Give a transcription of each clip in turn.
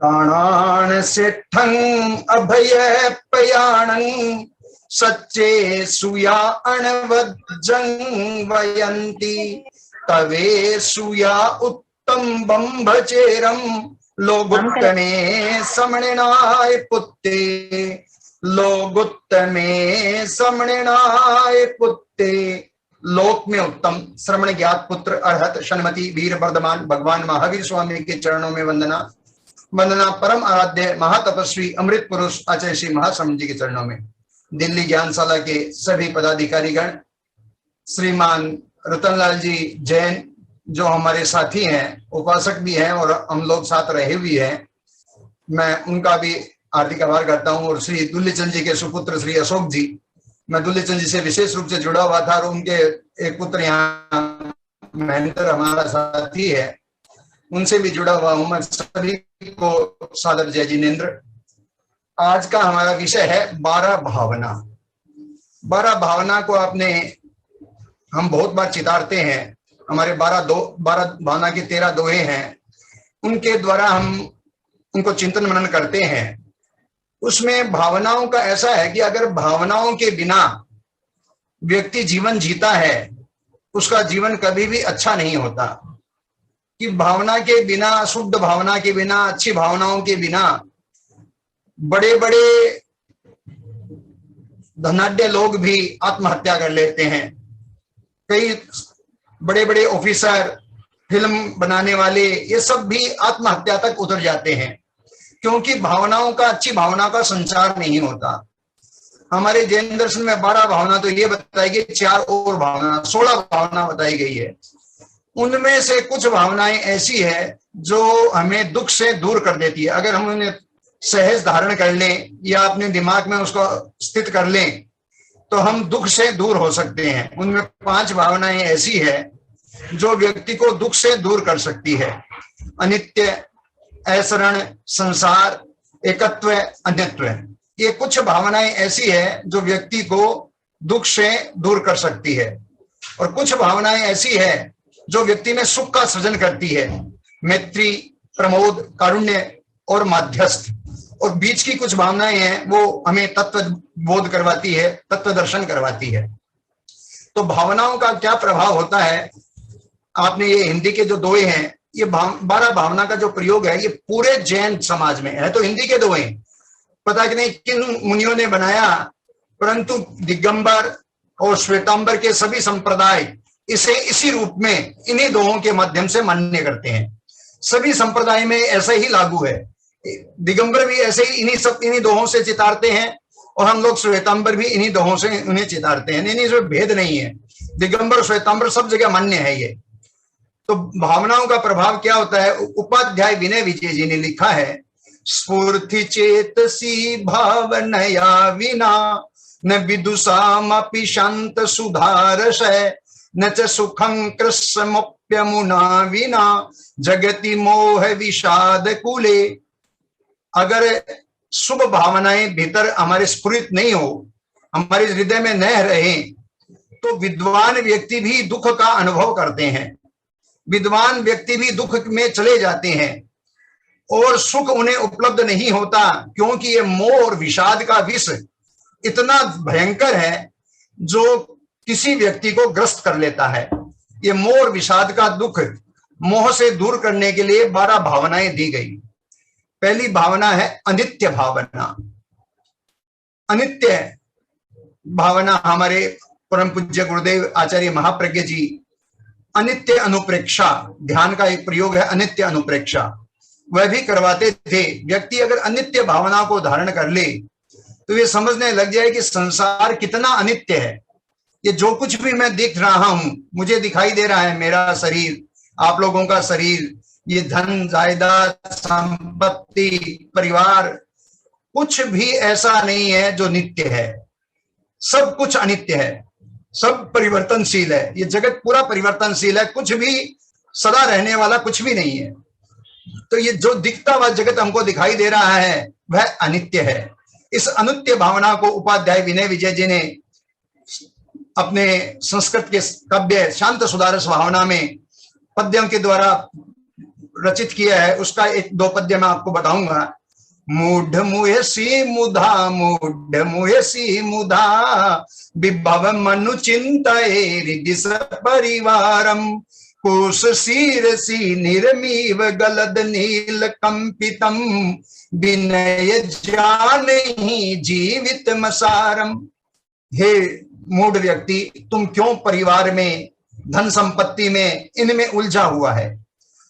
दाणान सेठं अभय पयाणं सच्चे सुया अणवज्जं वयन्ति तवे सुया उत्तम बंभचेरम लोगुत्तमे समणनाय पुत्ते लोगुत्तमे समणनाय पुत्ते। लोक में उत्तम श्रमण ज्ञात पुत्र अर्हत शनमति वीर वर्धमान भगवान महावीर स्वामी के चरणों में वंदना। वंदना परम आराध्य महातपस्वी अमृत पुरुष आचार्य श्री महास्वामी जी के चरणों में। दिल्ली ज्ञानशाला के सभी पदाधिकारीगण, श्रीमान रतनलाल जी जैन जो हमारे साथी हैं, उपासक भी हैं और हम लोग साथ रहे भी हैं, मैं उनका भी हार्दिक आभार करता हूं। और श्री दुल्लीचंद जी के सुपुत्र श्री अशोक जी, मैं दुल्लीचंद जी से विशेष रूप से जुड़ा हुआ था और उनके एक पुत्र यहाँ महेंद्र हमारा साथी है, उनसे भी जुड़ा हुआ हूं। मैं सभी को सादर जय जिनेन्द्र। आज का हमारा विषय है 12 भावना। 12 भावना को आपने हम बहुत बार चितारते हैं। हमारे 12 भावना के 13 दोहे हैं, उनके द्वारा हम उनको चिंतन मनन करते हैं। उसमें भावनाओं का ऐसा है कि अगर भावनाओं के बिना व्यक्ति जीवन जीता है, उसका जीवन कभी भी अच्छा नहीं होता। कि भावना के बिना, शुद्ध भावना के बिना, अच्छी भावनाओं के बिना बड़े बड़े धनाढ्य लोग भी आत्महत्या कर लेते हैं। कई बड़े बड़े ऑफिसर, फिल्म बनाने वाले, ये सब भी आत्महत्या तक उतर जाते हैं, क्योंकि भावनाओं का, अच्छी भावना का संचार नहीं होता। हमारे जैन दर्शन में 12 भावना तो ये बताई गई, 4 और भावना 16 भावना बताई गई है। उनमें से कुछ भावनाएं ऐसी है जो हमें दुख से दूर कर देती है। अगर हम उन्हें सहज धारण कर लें या अपने दिमाग में उसको स्थित कर लें तो हम दुख से दूर हो सकते हैं। उनमें 5 भावनाएं ऐसी है जो व्यक्ति को दुख से दूर कर सकती है। अनित्य, ऐसरण, संसार, एकत्व, अन्यत्व, ये कुछ भावनाएं ऐसी है जो व्यक्ति को दुख से दूर कर सकती है। और कुछ भावनाएं ऐसी है जो व्यक्ति में सुख का सृजन करती है। मैत्री, प्रमोद, कारुण्य और माध्यस्थ। और बीच की कुछ भावनाएं हैं वो हमें तत्व बोध करवाती है, तत्व दर्शन करवाती है। तो भावनाओं का क्या प्रभाव होता है, आपने ये हिंदी के जो दोहे हैं, ये 12 भावना का जो प्रयोग है, ये पूरे जैन समाज में है। तो हिंदी के दोहे पता कि नहीं किन मुनियों ने बनाया, परंतु दिगंबर और श्वेतांबर के सभी संप्रदाय इसे इसी रूप में, इन्हीं दोहों के माध्यम से मान्य करते हैं। सभी संप्रदाय में ऐसा ही लागू है। दिगंबर भी ऐसे ही इन्हीं दोहों से चितारते हैं और हम लोग श्वेतांबर भी इन्हीं दोहों से उन्हें चितारते हैं। नहीं, इसमें भेद नहीं है। दिगंबर, श्वेतांबर सब जगह मान्य है ये। तो भावनाओं का प्रभाव क्या होता है, उपाध्याय विनय विजय जी ने लिखा है, स्फूर्ति चेतसी भावनया विना न विदुषामपि शांत सुधारशय न च सुखं कृष्णमप्यमुना विना जगति मोह विषाद कुले। अगर शुभ भावनाएं भीतर हमारे स्फुरित नहीं हो, हमारे हृदय में न रहे, तो विद्वान व्यक्ति भी दुख का अनुभव करते हैं। विद्वान व्यक्ति भी दुख में चले जाते हैं और सुख उन्हें उपलब्ध नहीं होता, क्योंकि ये मोह और विषाद का विष इतना भयंकर है जो किसी व्यक्ति को ग्रस्त कर लेता है। ये मोह और विषाद का दुख, मोह से दूर करने के लिए 12 भावनाएं दी गई। पहली भावना है अनित्य भावना। अनित्य भावना हमारे परम पूज्य गुरुदेव आचार्य महाप्रज्ञ जी अनित्य अनुप्रेक्षा, ध्यान का एक प्रयोग है अनित्य अनुप्रेक्षा, वह भी करवाते थे। व्यक्ति अगर अनित्य भावना को धारण कर ले तो ये समझने लग जाए कि संसार कितना अनित्य है। ये जो कुछ भी मैं देख रहा हूं, मुझे दिखाई दे रहा है, मेरा शरीर, आप लोगों का शरीर, ये धन, जायदाद, संपत्ति, परिवार, कुछ भी ऐसा नहीं है जो नित्य है। सब कुछ अनित्य है, सब परिवर्तनशील है। ये जगत पूरा परिवर्तनशील है, कुछ भी सदा रहने वाला कुछ भी नहीं है। तो ये जो दिखता हुआ जगत हमको दिखाई दे रहा है वह अनित्य है। इस अनित्य भावना को उपाध्याय विनय विजय जी ने अपने संस्कृत के काव्य शांत सुधारस भावना में पद्यों के द्वारा रचित किया है। उसका एक दो पद्य मैं आपको बताऊंगा। मूढ़ मुयसी मुधा, मूढ़ मुयसी मुधा, विभव मनु चिंतये परिवारम, कोश शीरसी निर्मीव गलद नील कंपितम, विनय जानहि जीवित मसारम। हे मूढ़ व्यक्ति, तुम क्यों परिवार में, धन संपत्ति में, इनमें उलझा हुआ है?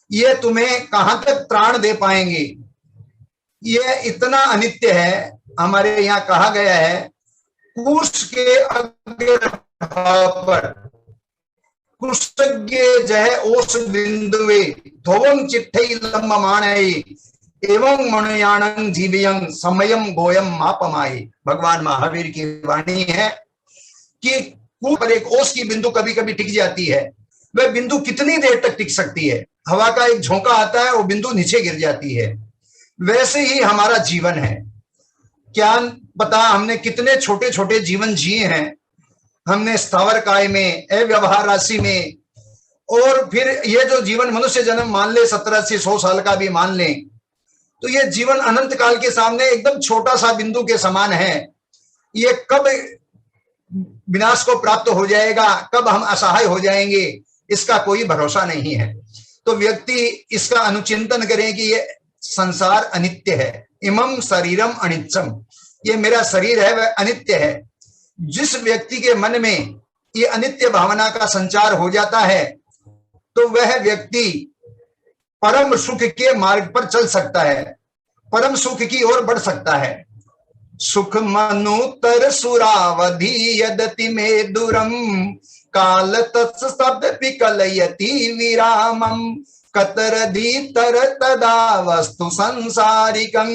ये तुम्हें कहां तक त्राण दे पाएंगे? ये इतना अनित्य है। हमारे यहाँ कहा गया है, कुश के अग्रभाव पर कुशज्ञ जय ओस बिंदुवे धोवम चिट्ठई लंबमाणय एवं मणयाणं जीवियं समयम गोयम मापमाए। भगवान महावीर की वाणी है कि कुश पर एक ओस की बिंदु कभी कभी टिक जाती है। वह बिंदु कितनी देर तक टिक सकती है? हवा का एक झोंका आता है, वो बिंदु नीचे गिर जाती है। वैसे ही हमारा जीवन है। क्या पता हमने कितने छोटे छोटे जीवन जिए हैं। हमने स्थावर काय में, अव्यवहार राशि में, और फिर ये जो जीवन मनुष्य जन्म मान ले 70 80 100 साल का भी मान ले, तो ये जीवन अनंत काल के सामने एकदम छोटा सा बिंदु के समान है। ये कब विनाश को प्राप्त हो जाएगा, कब हम असहाय हो जाएंगे, इसका कोई भरोसा नहीं है। तो व्यक्ति इसका अनुचिंतन करें कि ये संसार अनित्य है। इमम शरीरम अनित्यम, ये मेरा शरीर है वह अनित्य है। जिस व्यक्ति के मन में ये अनित्य भावना का संचार हो जाता है तो वह व्यक्ति परम सुख के मार्ग पर चल सकता है, परम सुख की ओर बढ़ सकता है। सुख मनुतर सुरावधि यदति में दुरम, काल तत्सद विकलयति विरामम, कतरधि तर तदा वस्तु संसारिकं,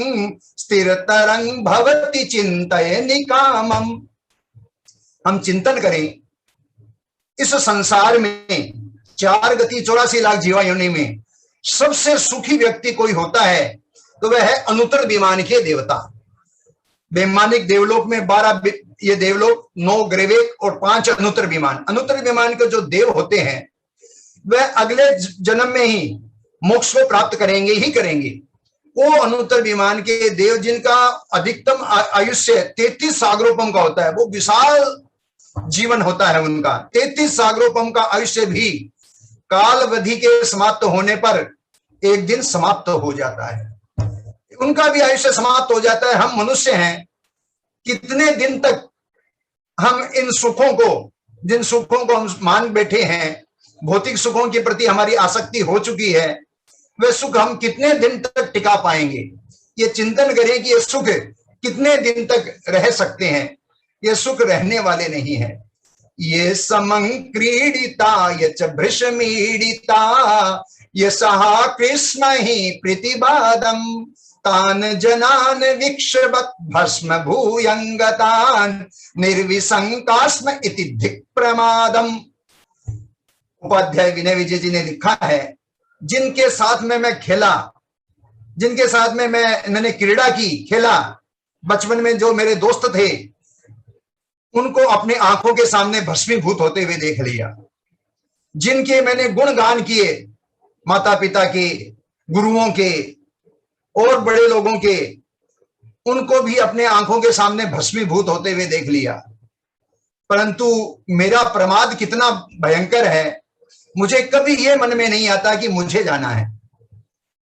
स्थिरतरं भवति चिंतय निकामम। हम चिंतन करें, इस संसार में 4 गति 84 लाख जीवा योनि में सबसे सुखी व्यक्ति कोई होता है तो वह है अनुत्तर विमान के देवता। वैमानिक देवलोक में 12 ये देवलोक, 9 ग्रैवेक और 5 अनुत्तर विमान। अनुत्तर विमान के जो देव होते हैं वह अगले जन्म में ही मोक्ष को प्राप्त करेंगे ही करेंगे। वो अनुत्तर विमान के देव जिनका अधिकतम आयुष्य 33 सागरोपम का होता है, वो विशाल जीवन होता है उनका। 33 सागरोपम का आयुष्य भी कालवधि के समाप्त होने पर एक दिन समाप्त हो जाता है। उनका भी आयुष्य समाप्त हो जाता है। हम मनुष्य हैं, कितने दिन तक हम इन सुखों को, जिन सुखों को हम मान बैठे हैं, भौतिक सुखों के प्रति हमारी आसक्ति हो चुकी है, वे सुख हम कितने दिन तक टिका पाएंगे? ये चिंतन करें कि ये सुख कितने दिन तक रह सकते हैं। ये सुख रहने वाले नहीं है। ये समं क्रीडिता यच भृशमीडिता, ये सहा कृष्ण ही प्रतिबादम, तान जनान विक्षवत भस्म भूयंगतान, निर्विशंकास्म इति धिक् प्रमादम। उपाध्याय विनय विजय जी ने लिखा है, जिनके साथ में मैं खेला, जिनके साथ में मैंने क्रीड़ा की, खेला, बचपन में जो मेरे दोस्त थे, उनको अपने आंखों के सामने भस्मीभूत होते हुए देख लिया। जिनके मैंने गुणगान किए, माता पिता के, गुरुओं के और बड़े लोगों के, उनको भी अपने आंखों के सामने भस्मीभूत होते हुए देख लिया। परंतु मेरा प्रमाद कितना भयंकर है, मुझे कभी ये मन में नहीं आता कि मुझे जाना है।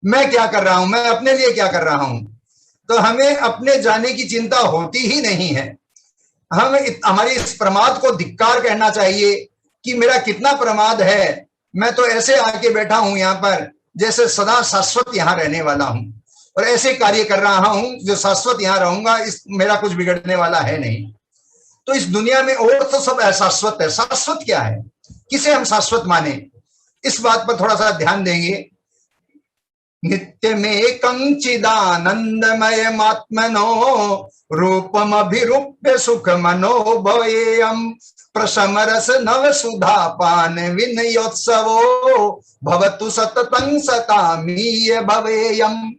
मैं क्या कर रहा हूं, मैं अपने लिए क्या कर रहा हूं। तो हमें अपने जाने की चिंता होती ही नहीं है। हमारी इस प्रमाद को धिक्कार कहना चाहिए कि मेरा कितना प्रमाद है। मैं तो ऐसे आके बैठा हूं यहाँ पर जैसे सदा शाश्वत यहाँ रहने वाला हूं, और ऐसे कार्य कर रहा हूं जो शाश्वत यहाँ रहूंगा, इस मेरा कुछ बिगड़ने वाला है नहीं। तो इस दुनिया में और तो सब अशाश्वत है। शाश्वत क्या है, किसे हम शाश्वत माने, इस बात पर थोड़ा सा ध्यान देंगे। नित्यमेकं चिदानंदमयमात्मनो रूपमभिरूप्य सुखमनोभवेयम् प्रशमरस नव सुधा पान विनयोत्सवो भवतु सततं सतामीय भवेयम्।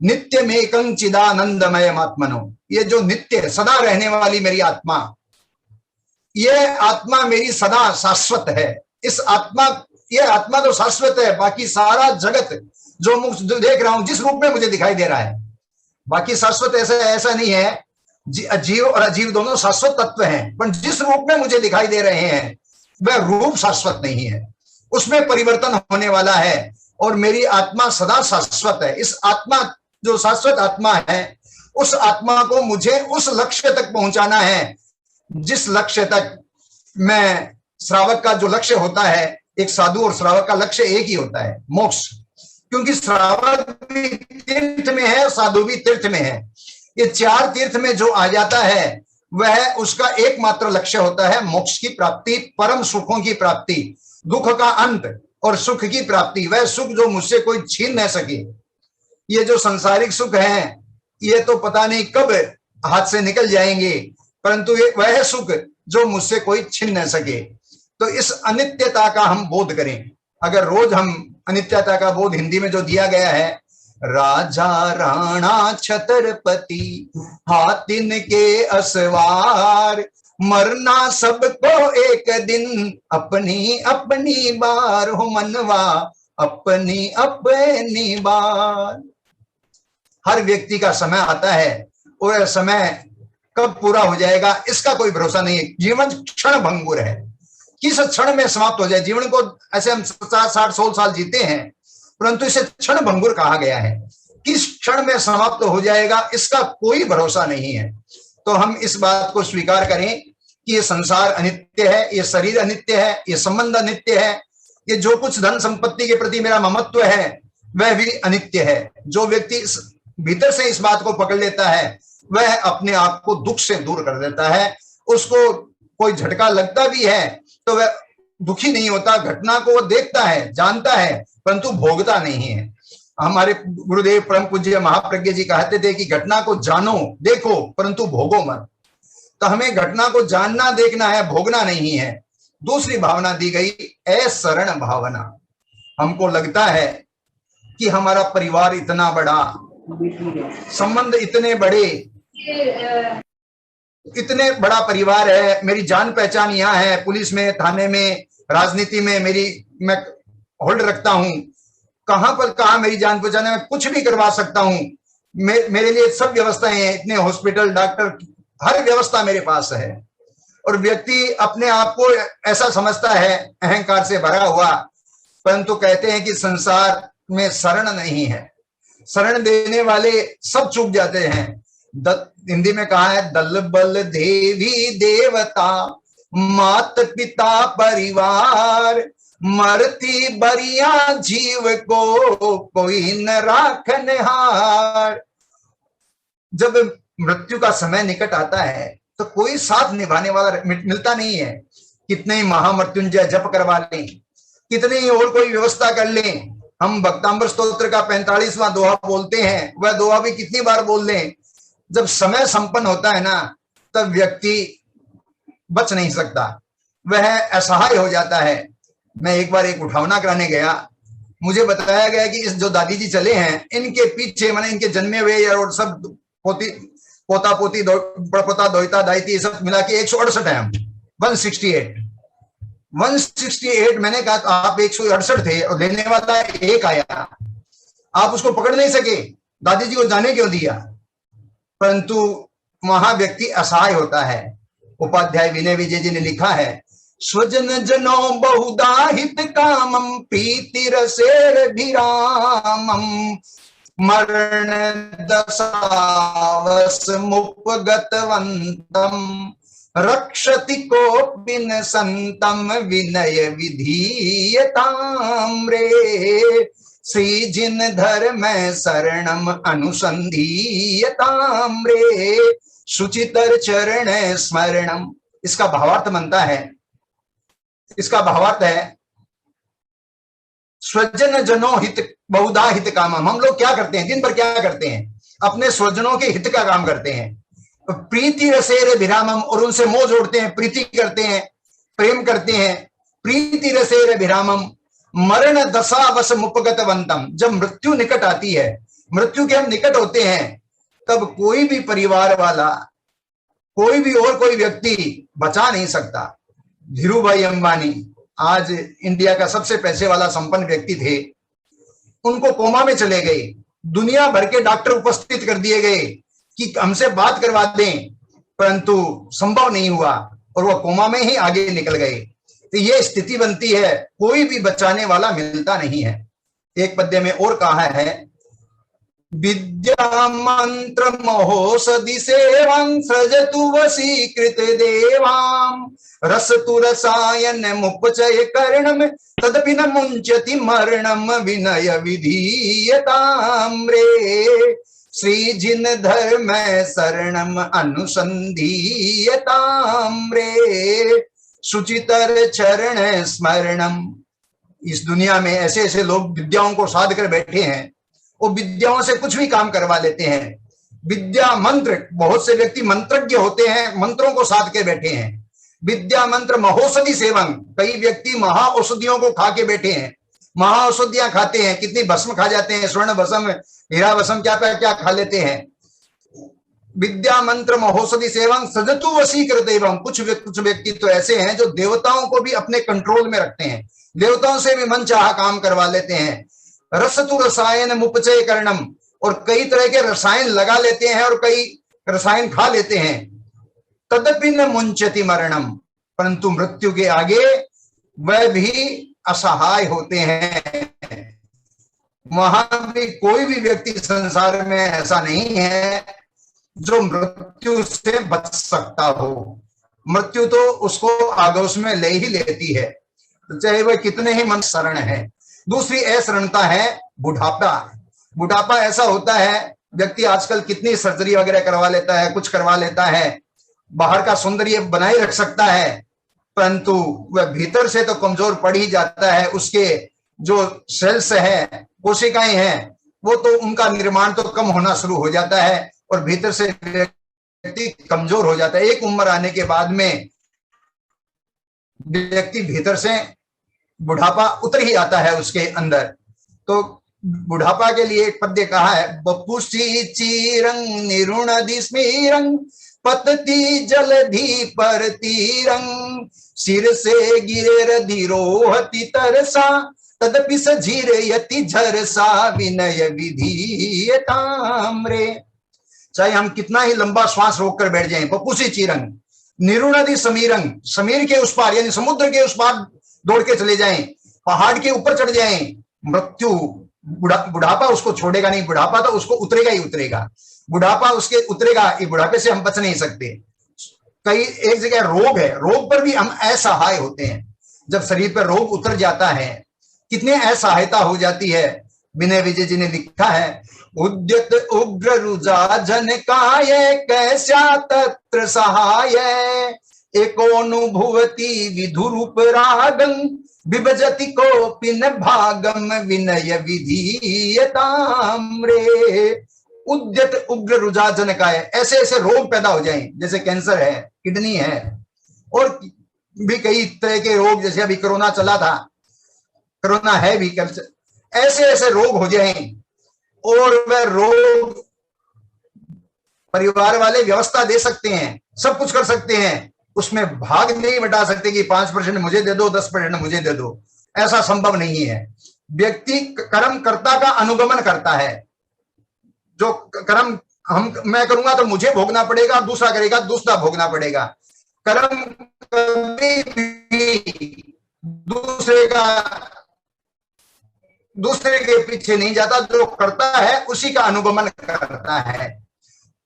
नित्यमेकं चिदानंदमयमात्मनो, ये जो नित्य सदा रहने वाली मेरी आत्मा, ये आत्मा मेरी सदा शाश्वत है। इस आत्मा, ये आत्मा तो शाश्वत है, बाकी सारा जगत जो मुझे देख रहा हूं, जिस रूप में मुझे दिखाई दे रहा है, बाकी शाश्वत ऐसा नहीं है। जीव और अजीव दोनों शाश्वत तत्व हैं, पर जिस रूप में मुझे दिखाई दे रहे हैं वह रूप शाश्वत नहीं है, उसमें परिवर्तन होने वाला है। और मेरी आत्मा सदा शाश्वत है। इस आत्मा, जो शाश्वत आत्मा है, उस आत्मा को मुझे उस लक्ष्य तक पहुंचाना है जिस लक्ष्य तक मैं, श्रावक का जो लक्ष्य होता है, एक साधु और श्रावक का लक्ष्य एक ही होता है, मोक्ष। क्योंकि श्रावक भी तीर्थ में है, साधु भी तीर्थ में है। ये चार तीर्थ में जो आ जाता है वह उसका एकमात्र लक्ष्य होता है मोक्ष की प्राप्ति, परम सुखों की प्राप्ति, दुख का अंत और सुख की प्राप्ति। वह सुख जो मुझसे कोई छीन न सके। ये जो सांसारिक सुख है, ये तो पता नहीं कब हाथ से निकल जाएंगे, परंतु ये वह सुख जो मुझसे कोई छीन न सके। तो इस अनित्यता का हम बोध करें। अगर रोज हम अनित्यता का बोध, हिंदी में जो दिया गया है, राजा राणा छत्रपति हाथिन के असवार, मरना सबको एक दिन अपनी अपनी बार, हो मनवा अपनी अपनी बार। हर व्यक्ति का समय आता है और समय कब पूरा हो जाएगा इसका कोई भरोसा नहीं है। जीवन क्षण भंगुर है, किस क्षण में समाप्त हो जाए। जीवन को ऐसे हम 60-100 साल जीते हैं, परंतु इसे क्षण भंगुर कहा गया है। किस क्षण में समाप्त हो जाएगा इसका कोई भरोसा नहीं है। तो हम इस बात को स्वीकार करें कि ये संसार अनित्य है, ये शरीर अनित्य है, ये संबंध अनित्य है, ये जो कुछ धन संपत्ति के प्रति मेरा ममत्व है वह भी अनित्य है। जो व्यक्ति भीतर से इस बात को पकड़ लेता है वह अपने आप को दुख से दूर कर देता है। उसको कोई झटका लगता भी है तो वह दुखी नहीं होता, घटना को वो देखता है, जानता है, परंतु भोगता नहीं है। हमारे गुरुदेव परम पूज्य महाप्रज्ञ जी कहते थे कि घटना को जानो देखो परंतु भोगो मत। तो हमें घटना को जानना देखना है, भोगना नहीं है। दूसरी भावना दी गई अशरण भावना। हमको लगता है कि हमारा परिवार इतना बड़ा, संबंध इतने बड़े, इतने बड़ा परिवार है, मेरी जान पहचान यहाँ है, पुलिस में, थाने में, राजनीति में मैं होल्ड रखता हूं, कहां पर कहां मेरी जान पहचान है, मैं कुछ भी करवा सकता हूं, मेरे लिए सब व्यवस्थाएं हैं, इतने हॉस्पिटल, डॉक्टर, हर व्यवस्था मेरे पास है। और व्यक्ति अपने आप को ऐसा समझता है, अहंकार से भरा हुआ, परंतु कहते हैं कि संसार में शरण नहीं है। शरण देने वाले सब चूक जाते हैं। हिंदी में कहा है, दल बल देवी देवता मात पिता परिवार, मरती बरिया जीव को कोई न राखनहार। जब मृत्यु का समय निकट आता है तो कोई साथ निभाने वाला मिलता नहीं है। कितने ही महामृत्युंजय जप करवा लें, कितनी ही और कोई व्यवस्था कर लें, हम भक्तांबर स्तोत्र का 45वां दोहा बोलते हैं, वह दोहा भी कितनी बार बोल लें, जब समय संपन्न होता है ना तब व्यक्ति बच नहीं सकता, वह असहाय हो जाता है। मैं एक बार एक उठावना कराने गया, मुझे बताया गया कि इस जो दादी जी चले हैं इनके पीछे, मैंने इनके जन्मे हुए और सब पोता पोती पोता दोहिता दाइती सब मिला के 168 है हम, 168। मैंने कहा तो आप 168 थे और लेने वाला एक आया, आप उसको पकड़ नहीं सके, दादी जी को जाने क्यों दिया। परंतु वहां व्यक्ति असहाय होता है। उपाध्याय विनय विजय जी ने लिखा है, स्वजन जनो बहुधा हित कामम प्रीति रसेर विरामम, मरण दशावस मुपगतवंतम, रक्षति को बिन संतम विनय विधीयताम रे, श्री जिन धर्म शरणम अनुसंधीयताम रे, सुचितर चरण स्मरणम। इसका भावार्थ बनता है, इसका भावार्थ है, स्वजन जनो हित बहुधा हित कामम। हम लोग क्या करते हैं, दिन भर क्या करते हैं, अपने स्वजनों के हित का काम करते हैं। प्रीति रसेर विरामम, और उनसे मोह जोड़ते हैं, प्रीति करते हैं, प्रेम करते हैं। प्रीति रसेर विरामम मरण दशा वश मुपगतवंतम, जब मृत्यु निकट आती है, मृत्यु के हम निकट होते हैं, तब कोई भी परिवार वाला, कोई भी और कोई व्यक्ति बचा नहीं सकता। धीरू भाई अंबानी आज इंडिया का सबसे पैसे वाला संपन्न व्यक्ति थे, उनको कोमा में चले गए, दुनिया भर के डॉक्टर उपस्थित कर दिए गए कि हमसे बात करवा दें, परंतु संभव नहीं हुआ और वह कोमा में ही आगे निकल गए। तो ये स्थिति बनती है, कोई भी बचाने वाला मिलता नहीं है। एक पद्य में और कहा है, विद्या मंत्र महोषधि सेवां सृजतु वशीकृत देवां रसतु रसायन मुपचय कर्णम तदपि न मुंचति मरणम विनय विधीयताम् रे श्री जिन धर्म शरणम अनुसंधीयताम् रे शुचितर चरण स्मरणम। इस दुनिया में ऐसे ऐसे लोग विद्याओं को साध कर बैठे हैं, वो विद्याओं से कुछ भी काम करवा लेते हैं। विद्या मंत्र, बहुत से व्यक्ति मंत्रज्ञ होते हैं, मंत्रों को साध के बैठे हैं। विद्या मंत्र महोषधि सेवन, कई व्यक्ति महाऔषधियों को खा के बैठे हैं, महाऔषधियां खाते हैं, कितनी भस्म खा जाते हैं, स्वर्ण भस्म, हीरा भस्म, क्या खा लेते हैं। विद्या मंत्र महोषधि सेवन सजतु वशीकृत एवं, कुछ व्यक्ति तो ऐसे हैं जो देवताओं को भी अपने कंट्रोल में रखते हैं, देवताओं से भी मन चाहा काम करवा लेते हैं। रसतु रसायन मुपचय कर्णम, और कई तरह के रसायन लगा लेते हैं और कई रसायन खा लेते हैं। तदपि न मुंचति मरणम, परंतु मृत्यु के आगे वह भी असहाय होते हैं। वहां भी कोई भी व्यक्ति संसार में ऐसा नहीं है जो मृत्यु से बच सकता हो। मृत्यु तो उसको आगोश में ले ही लेती है, चाहे वह कितने ही मन शरण है। दूसरी अशरणता है बुढ़ापा। बुढ़ापा ऐसा होता है, व्यक्ति आजकल कितनी सर्जरी वगैरह करवा लेता है, कुछ करवा लेता है, बाहर का सौंदर्य बनाए रख सकता है, परंतु वह भीतर से तो कमजोर पड़ ही जाता है। उसके जो सेल्स है, कोशिकाएं हैं, वो तो उनका निर्माण तो कम होना शुरू हो जाता है और भीतर से व्यक्ति कमजोर हो जाता है। एक उम्र आने के बाद में व्यक्ति भीतर से बुढ़ापा उतर ही आता है उसके अंदर। तो बुढ़ापा के लिए एक पद्य कहा है, बपुषी चीरंग निरुणधि स्मीरंग पतती जलधि पर तीरंग सिर से गिरे धीरोहति तरसा तदपि सझीरयति झरसा विनय विधीयताम् रे। चाहे हम कितना ही लंबा श्वास रोक कर बैठ जाएं, बपुषी चीरंग निरुणधि समीरंग, समीर के उस पार यानी समुद्र के उस पार दौड़ के चले जाएं, पहाड़ के ऊपर चढ़ जाएं, मृत्यु बुढ़ापा उसको छोड़ेगा नहीं, बुढ़ापा तो उसको उतरेगा ही उतरेगा, बुढ़ापा उसके उतरेगा। ये बुढ़ापे से हम बच नहीं सकते। कई एक जगह रोग है, रोग पर भी हम असहाय होते हैं। जब शरीर पर रोग उतर जाता है, कितने असहायता हो जाती है। विनय विजय जी ने लिखा है, उद्यत उग्र रुजा जन काय कैसा तत्र सहाय एकोनुभुवति विधुरूप रागं विभजति कोपिन भागम विनय विधीयताम् रे। उद्यत उग्र रुजा जन काय, ऐसे ऐसे रोग पैदा हो जाएं, जैसे कैंसर है, किडनी है, और भी कई तरह के रोग, जैसे अभी कोरोना चला था, कोरोना है भी, ऐसे ऐसे रोग हो जाएं और वह रोग परिवार वाले व्यवस्था दे सकते हैं, सब कुछ कर सकते हैं, उसमें भाग नहीं बटा सकते कि 5% मुझे दे दो, 10% मुझे दे दो, ऐसा संभव नहीं है। व्यक्ति कर्मकर्ता का अनुगमन करता है। जो कर्म मैं करूंगा तो मुझे भोगना पड़ेगा, दूसरा करेगा दूसरा भोगना पड़ेगा। कर्म कभी भी दूसरे के पीछे नहीं जाता, जो करता है उसी का अनुगमन करता है।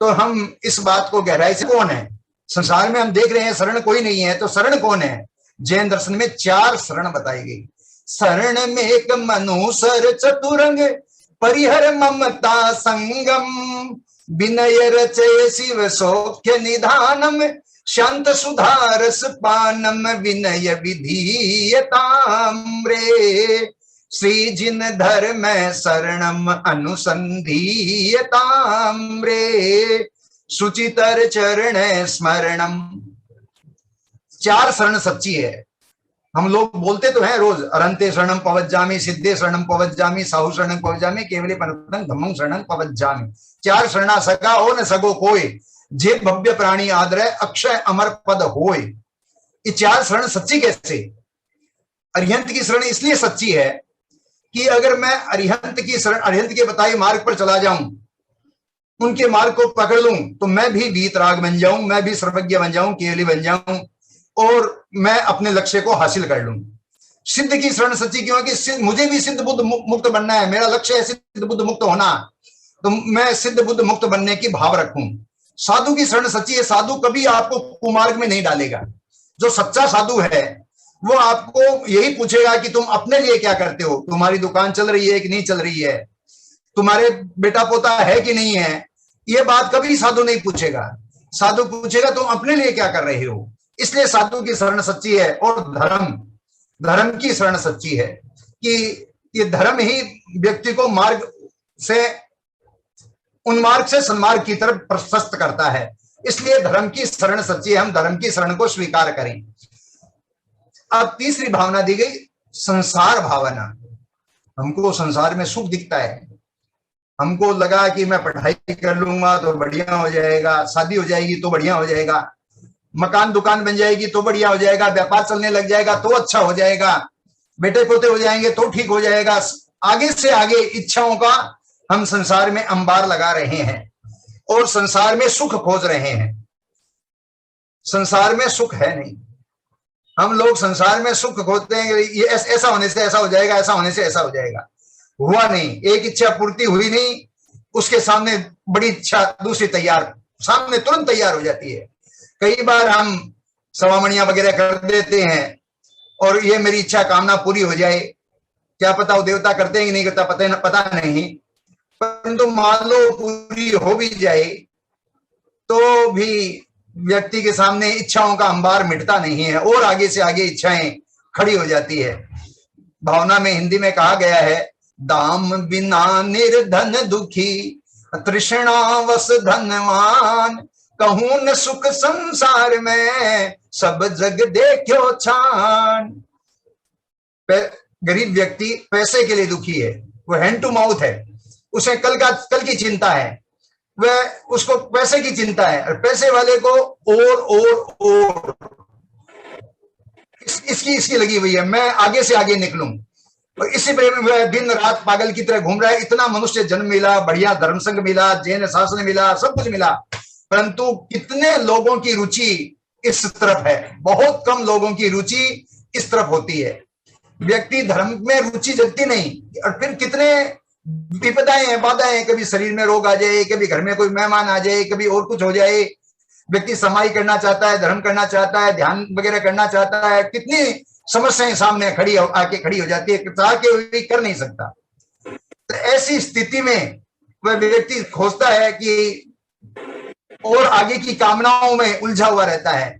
तो हम इस बात को गहराई से, कौन है संसार में, हम देख रहे हैं शरण कोई नहीं है, तो शरण कौन है। जैन दर्शन में 4 शरण बताई गई। शरण में एक मनुसर चतुरंग परिहर ममता संगम विनय रचय शिव सौख्य निधानम शांत सुधारस पानम विनय विधीयताम् रे। श्री जिन धर्म शरणम अनुसंधीयताम रे सुचितर चरण स्मरणम। चार शरण सच्ची है। हम लोग बोलते तो हैं रोज, अरंते शरणम पवज्जामि, सिद्धे शरणम पवज्जामि, साहु शरणम पवज्जामि, केवले पनतं धम्मं शरणम पवज्जामि। चार शरणा सका हो न सगो कोय, जे भव्य प्राणी आदरे अक्षय अमर पद होय। ये चार शरण सच्ची कैसे? अरिहंत की शरण इसलिए सच्ची है कि अगर मैं अरिहंत की शरण, अरिहंत के बताए मार्ग पर चला जाऊं, उनके मार्ग को पकड़ लूं, तो मैं भी वीतराग बन जाऊं, मैं भी सर्वज्ञ बन जाऊं, केवली बन जाऊं और मैं अपने लक्ष्य को हासिल कर लूं। सिद्ध की शरण सच्ची क्यों? कि मुझे भी सिद्ध बुद्ध मुक्त बनना है, मेरा लक्ष्य है सिद्ध बुद्ध मुक्त होना, तो मैं सिद्ध बुद्ध मुक्त बनने की भाव रखूं। साधु की शरण सच्ची है। साधु कभी आपको कुमार्ग में नहीं डालेगा। जो सच्चा साधु है वो आपको यही पूछेगा कि तुम अपने लिए क्या करते हो, तुम्हारी दुकान चल रही है कि नहीं चल रही है, तुम्हारे बेटा पोता है कि नहीं है, ये बात कभी साधु नहीं पूछेगा। साधु पूछेगा तुम अपने लिए क्या कर रहे हो। इसलिए साधु की शरण सच्ची है। और धर्म की शरण सच्ची है कि ये धर्म ही व्यक्ति को मार्ग से, उन्मार्ग से सन्मार्ग की तरफ प्रशस्त करता है। इसलिए धर्म की शरण सच्ची है। हम धर्म की शरण को स्वीकार करें। अब तीसरी भावना दी गई संसार भावना। हमको संसार में सुख दिखता है, हमको लगा कि मैं पढ़ाई कर लूंगा तो बढ़िया हो जाएगा, शादी हो जाएगी तो बढ़िया हो जाएगा, मकान दुकान बन जाएगी तो बढ़िया हो जाएगा, व्यापार चलने लग जाएगा तो अच्छा हो जाएगा, बेटे पोते हो जाएंगे तो ठीक हो जाएगा। आगे से आगे इच्छाओं का हम संसार में अंबार लगा रहे हैं और संसार में सुख खोज रहे हैं। संसार में सुख है नहीं। हम लोग संसार में सुख खोजते हैं, ये ऐसा होने से ऐसा हो जाएगा, ऐसा होने से ऐसा हो जाएगा। हुआ नहीं, एक इच्छा पूर्ति हुई नहीं, उसके सामने बड़ी इच्छा दूसरी तैयार, सामने तुरंत तैयार हो जाती है। कई बार हम सवामणियां वगैरह कर देते हैं और ये मेरी इच्छा कामना पूरी हो जाए, क्या पता वो देवता करते हैं कि नहीं करता, पता नहीं, परंतु मान लो पूरी हो भी जाए तो भी व्यक्ति के सामने इच्छाओं का अंबार मिटता नहीं है और आगे से आगे इच्छाएं खड़ी हो जाती है। भावना में हिंदी में कहा गया है, दाम बिना निर्धन दुखी, तृष्णावश धनवान, कहूं न सुख संसार में, सब जग देखो छान। गरीब व्यक्ति पैसे के लिए दुखी है, वो हैंड टू माउथ है, उसे कल की चिंता है, वह उसको पैसे की चिंता है, और पैसे वाले को और इसकी लगी हुई है, मैं आगे से आगे निकलूं, और इसी पे वह दिन रात पागल की तरह घूम रहा है। इतना मनुष्य जन्म मिला, बढ़िया धर्म संघ मिला, जैन शासन मिला, सब कुछ मिला, परंतु कितने लोगों की रुचि इस तरफ है? बहुत कम लोगों की रुचि इस तरफ होती है। व्यक्ति धर्म में रुचि जगती नहीं, और फिर कितने विपदाएं हैं, बाधाएं, कभी शरीर में रोग आ जाए, कभी घर में कोई मेहमान आ जाए, कभी और कुछ हो जाए, व्यक्ति समाई करना चाहता है, धर्म करना चाहता है, ध्यान वगैरह करना चाहता है, कितनी समस्याएं सामने आके खड़ी हो जाती है, चाह के भी कर नहीं सकता। तो ऐसी स्थिति में वह व्यक्ति खोजता है कि और आगे की कामनाओं में उलझा हुआ रहता है।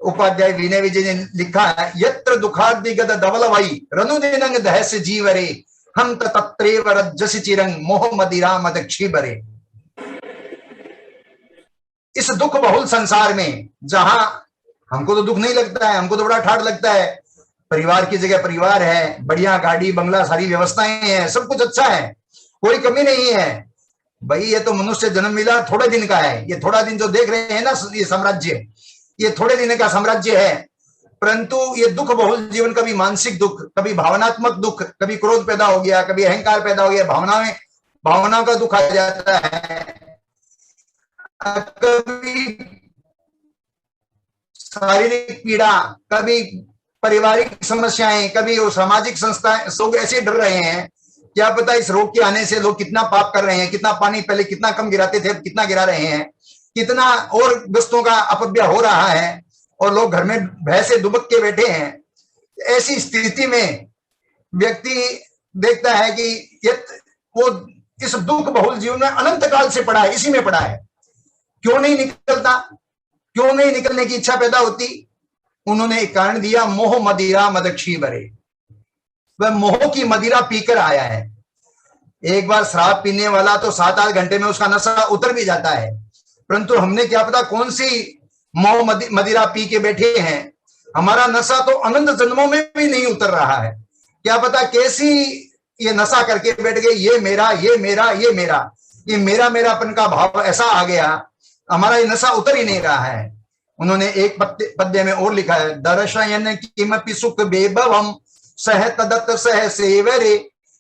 उपाध्याय विनय विजय ने लिखा है, यत्र दुखादिगद धवलवई रनुदिनंग दहस जीवरे, हम तत्रेव रज्जसि चिरंग मोह मदिरा मद क्षीबरे। इस दुख बहुल संसार में, जहां हमको तो दुख नहीं लगता है, हमको तो बड़ा ठाठ लगता है, परिवार की जगह परिवार है, बढ़िया गाड़ी बंगला, सारी व्यवस्थाएं हैं, सब कुछ अच्छा है, कोई कमी नहीं है। भाई ये तो मनुष्य जन्म मिला थोड़े दिन का है, ये थोड़ा दिन जो देख रहे हैं ना, ये साम्राज्य, ये थोड़े दिन का साम्राज्य है, परंतु ये दुख बहुल जीवन, कभी मानसिक दुख, कभी भावनात्मक दुख, कभी क्रोध पैदा हो गया, कभी अहंकार पैदा हो गया, भावनाओं का दुख आ जाता है, कभी शारीरिक पीड़ा, कभी पारिवारिक समस्याएं, कभी वो सामाजिक संस्थाएं, लोग ऐसे डर रहे हैं, क्या पता इस रोग के आने से लोग कितना पाप कर रहे हैं, कितना पानी पहले कितना कम गिराते थे, कितना गिरा रहे हैं, कितना और वस्तुओं का अपव्यय हो रहा है, और लोग घर में भय से दुबक के बैठे हैं। ऐसी स्थिति में व्यक्ति देखता है कि वो इस दुख बहुल जीवन में अनंत काल से पड़ा है, इसी में पड़ा है, क्यों नहीं निकलता, क्यों नहीं निकलने की इच्छा पैदा होती? उन्होंने एक कारण दिया, मोह मदिरा मद क्षीबरे। वह मोह की मदिरा पीकर आया है। एक बार शराब पीने वाला तो 7-8 घंटे में उसका नशा उतर भी जाता है, परंतु हमने क्या पता कौन सी मोह मदिरा पी के बैठे हैं, हमारा नशा तो अनंत जन्मों में भी नहीं उतर रहा है। क्या पता कैसी ये नशा करके बैठ गए, ये मेरा ये मेरा ये मेरा, ये मेरा मेरापन का भाव ऐसा आ गया, हमारा ये नशा उतर ही नहीं रहा है। उन्होंने एक पद्य में और लिखा है, दर्शयन किमपि सुख बेभवम सह तदत सह सेवरे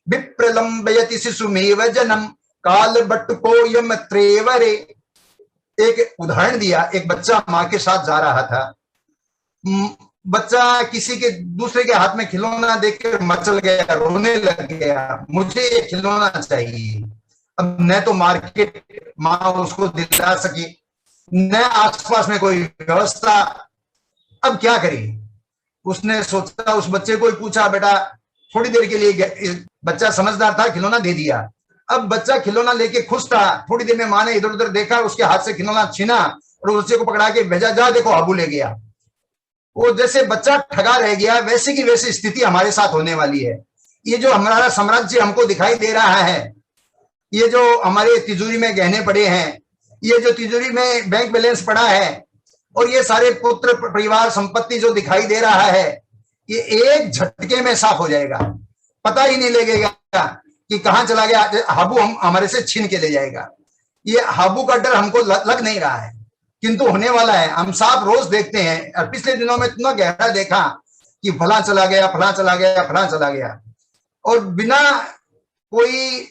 विप्रलंबयति शिशुमेव जनम काल बट्टको यम त्रेवरे। एक उदाहरण दिया, एक बच्चा माँ के साथ जा रहा था, बच्चा किसी के दूसरे के हाथ में खिलौना देखकर मचल गया, रोने लग गया, मुझे ये खिलौना चाहिए। अब न तो मार्केट माँ उसको दिला सकी, न आसपास में कोई व्यवस्था, अब क्या करें। उसने सोचा, उस बच्चे को ही पूछा, बेटा थोड़ी देर के लिए, बच्चा समझदार था, खिलौना दे दिया। अब बच्चा खिलौना लेके खुश था, थोड़ी देर में माँ ने इधर उधर देखा, उसके हाथ से खिलौना छीना और बच्चे को पकड़ा के भेजा, जा देखो हाबू ले गया। वो जैसे बच्चा ठगा रह गया, वैसे की वैसी स्थिति हमारे साथ होने वाली है। ये जो हमारा साम्राज्य हमको दिखाई दे रहा है, ये जो हमारे तिजोरी में गहने पड़े हैं, ये जो तिजोरी में बैंक बैलेंस पड़ा है, और ये सारे पुत्र परिवार संपत्ति जो दिखाई दे रहा है, ये एक झटके में साफ हो जाएगा, पता ही नहीं लगेगा कि कहां चला गया। हाबू हम हमारे से छीन के ले जाएगा। ये हाबू का डर हमको लग नहीं रहा है, किंतु होने वाला है। हम साफ रोज देखते हैं, और पिछले दिनों में इतना गहरा देखा कि फला चला गया, फला चला गया, फला चला गया, और बिना कोई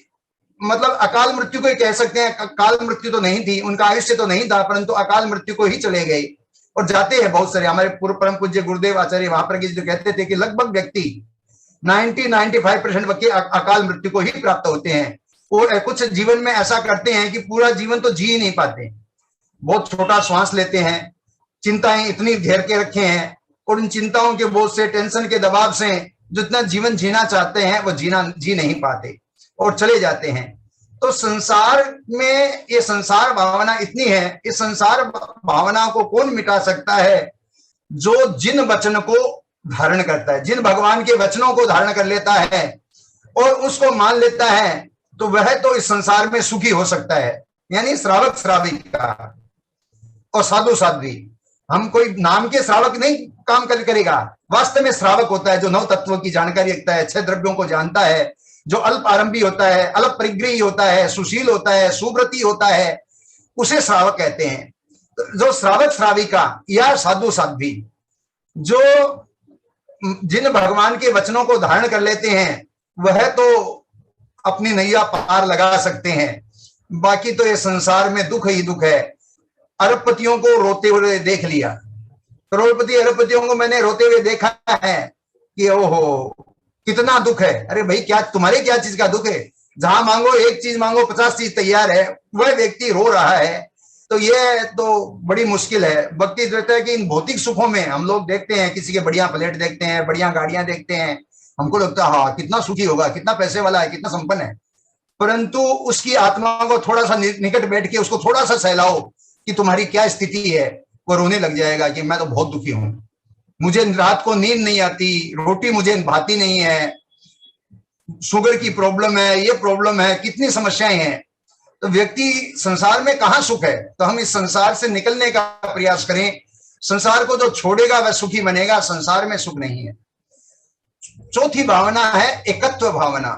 मतलब अकाल मृत्यु को ही कह सकते हैं। अकाल मृत्यु तो नहीं थी, उनका आयुष्य तो नहीं था, परंतु अकाल मृत्यु को ही चले गए। और जाते हैं बहुत सारे, हमारे पूर्व परम पूज्य गुरुदेव आचार्य वहां पर जो कहते थे कि लगभग व्यक्ति 90-95% व्यक्ति अकाल मृत्यु को ही प्राप्त होते हैं। और कुछ जीवन में ऐसा करते हैं कि पूरा जीवन तो जी नहीं पाते, बहुत छोटा श्वास लेते हैं, चिंताएं इतनी घेर के रखे हैं, और उन चिंताओं के बोझ से, टेंशन के दबाव से जितना जीवन जीना चाहते हैं वो जी नहीं पाते और चले जाते हैं। तो संसार में ये संसार भावना इतनी है, इस संसार भावना को कौन मिटा सकता है? जो जिन वचन को धारण करता है, जिन भगवान के वचनों को धारण कर लेता है और उसको मान लेता है, तो वह तो इस संसार में सुखी हो सकता है। यानी श्रावक श्राविका और साधु साध्वी, हम कोई नाम के श्रावक नहीं काम करेगा, वास्तव में श्रावक होता है जो नव तत्वों की जानकारी रखता है, 6 द्रव्यों को जानता है, जो अल्प आरंभी होता है, अल्प परिग्रही होता है, सुशील होता है, सुव्रती होता है, उसे श्रावक कहते हैं। जो श्रावक श्राविका या साधु साध्वी, जो जिन भगवान के वचनों को धारण कर लेते हैं, वह तो अपनी नैया पार लगा सकते हैं। बाकी तो ये संसार में दुख ही दुख है। अरबपतियों को रोते हुए देख लिया, करोड़पति अरबपतियों को मैंने रोते हुए देखा है कि ओहो कितना दुख है। अरे भाई, क्या तुम्हारे क्या चीज का दुख है? जहां मांगो एक चीज, मांगो 50 चीज तैयार है, वह व्यक्ति रो रहा है। तो ये तो बड़ी मुश्किल है। भक्ति रहता है कि इन भौतिक सुखों में हम लोग देखते हैं, किसी के बढ़िया फ्लैट देखते हैं, बढ़िया गाड़ियां देखते हैं, हमको लगता है हाँ कितना सुखी होगा, कितना पैसे वाला है, कितना संपन्न है। परंतु उसकी आत्मा को थोड़ा सा निकट बैठ के उसको थोड़ा सा सहलाओ कि तुम्हारी क्या स्थिति है, वो रोने लग जाएगा कि मैं तो बहुत दुखी हूं, मुझे रात को नींद नहीं आती, रोटी मुझे भाती नहीं है, शुगर की प्रॉब्लम है, ये प्रॉब्लम है, कितनी समस्याएं हैं। तो व्यक्ति संसार में कहां सुख है? तो हम इस संसार से निकलने का प्रयास करें। संसार को जो छोड़ेगा वह सुखी बनेगा, संसार में सुख नहीं है। चौथी भावना है एकत्व भावना।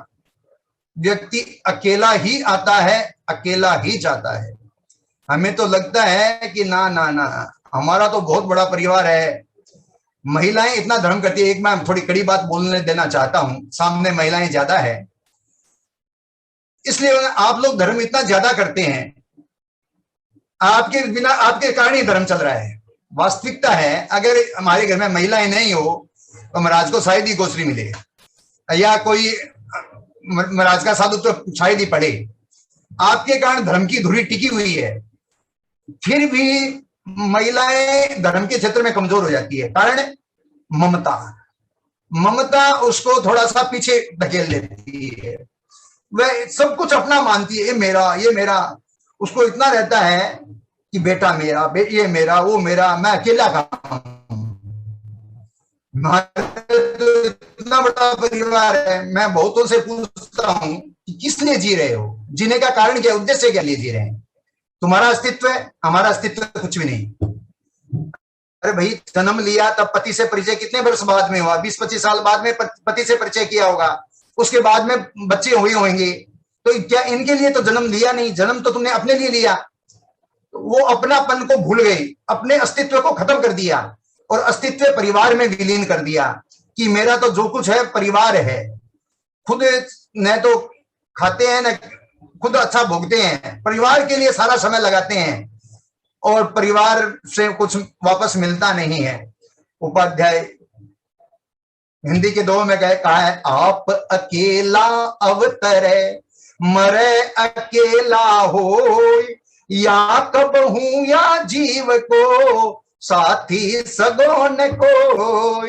व्यक्ति अकेला ही आता है, अकेला ही जाता है। हमें तो लगता है कि ना ना ना, हमारा तो बहुत बड़ा परिवार है, महिलाएं इतना धर्म करती है। एक मैं थोड़ी कड़ी बात बोलने देना चाहता हूं, सामने महिलाएं ज्यादा है, इसलिए आप लोग धर्म इतना ज्यादा करते हैं, आपके बिना, आपके कारण ही धर्म चल रहा है। वास्तविकता है अगर हमारे घर में महिलाएं नहीं हो तो महाराज को शायद ही गोश्री मिले, या कोई महाराज का साधु तो शायद ही पढ़े। आपके कारण धर्म की धुरी टिकी हुई है, फिर भी महिलाएं धर्म के क्षेत्र में कमजोर हो जाती है। कारण ममता, ममता उसको थोड़ा सा पीछे धकेल लेती है। वह सब कुछ अपना मानती है, ये मेरा, ये मेरा। उसको इतना रहता है कि बेटा मेरा, ये मेरा, वो मेरा, मैं अकेला कहां हूं। इतना बड़ा परिवार है, मैं बहुतों से पूछता हूं कि किस लिए जी रहे हो, जीने का कारण क्या, उद्देश्य क्या लिए जी रहे हैं? तुम्हारा अस्तित्व है, हमारा अस्तित्व कुछ भी नहीं। अरे भाई, जन्म लिया तब पति से परिचय कितने वर्ष बाद में हुआ? 20-25 साल बाद में पति से परिचय किया होगा, उसके बाद में बच्चे हुए होंगे। तो क्या इनके लिए तो जन्म लिया नहीं, जन्म तो तुमने अपने लिए लिया। वो अपनापन को भूल गई, अपने अस्तित्व को खत्म कर दिया और अस्तित्व परिवार में विलीन कर दिया कि मेरा तो जो कुछ है परिवार है। खुद न तो खाते हैं न खुद अच्छा भोगते हैं, परिवार के लिए सारा समय लगाते हैं और परिवार से कुछ वापस मिलता नहीं है। उपाध्याय हिंदी के दो में कहा है, आप अकेला अवतरे मरे अकेला हो, या कब हूं या जीव को साथी सगोन को।